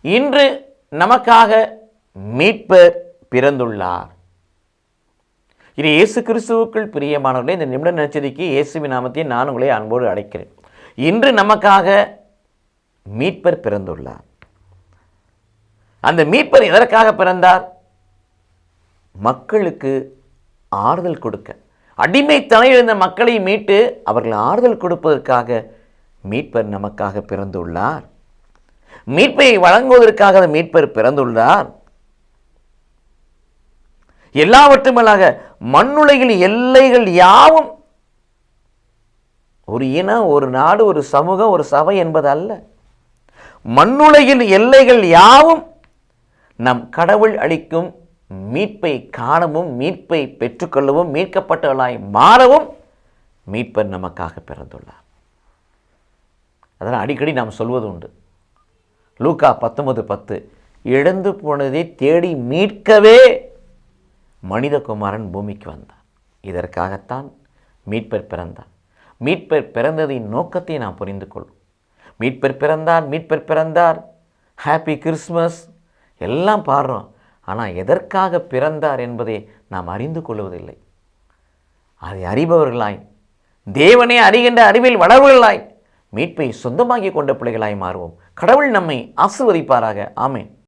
இன்று நமக்காக மீட்பர் பிறந்துள்ளார். இது இயேசு கிறிஸ்துவுக்குள் பிரியமானவர்களே, இந்த நிமிட நற்செய்திக்கு இயேசுவின் நாமத்தில் நான் உங்களை அன்போடு அழைக்கிறேன். இன்று நமக்காக மீட்பர் பிறந்துள்ளார். அந்த மீட்பர் எதற்காக பிறந்தார்? மக்களுக்கு ஆறுதல் கொடுக்க, அடிமைத்தனம் இருந்த மக்களை மீட்டு அவர்கள் ஆறுதல் கொடுப்பதற்காக மீட்பர் நமக்காக பிறந்துள்ளார். மீட்பை வழங்குவதற்காக மீட்பர் பிறந்துள்ளார். எல்லாவற்றுமல்லாக மண்ணுலகில் எல்லைகள் யாவும், ஒரு இனம், ஒரு நாடு, ஒரு சமூகம், ஒரு சபை என்பது அல்ல, மண்ணுலகில் எல்லைகள் யாவும் நம் கடவுள் அளிக்கும் மீட்பை காணவும், மீட்பை பெற்றுக்கொள்ளவும், மீட்கப்பட்டவர்களாய் மாறவும் மீட்பர் நமக்காக பிறந்துள்ளார். அதனால் அடிக்கடி நாம் சொல்வது உண்டு, லூக்கா 19:10, இழந்து போனதை தேடி மீட்கவே மனிதகுமாரன் பூமிக்கு வந்தார். இதற்காகத்தான் மீட்பர் பிறந்தார். மீட்பர் பிறந்ததின் நோக்கத்தை நாம் புரிந்து கொள்வோம். மீட்பர் பிறந்தார், மீட்பர் பிறந்தார், ஹாப்பி கிறிஸ்மஸ் எல்லாம் பாடுறோம். ஆனால் எதற்காக பிறந்தார் என்பதை நாம் அறிந்து கொள்வதில்லை. அதை அறிபவர்களாய், தேவனை அறிகின்ற அறிவில் வளர்வர்களாய், மீட்பை சொந்தமாக்கி கொண்ட பிள்ளைகளாய் மாறுவோம். கடவுள் நம்மை ஆசீர்வதிப்பாராக. ஆமென்.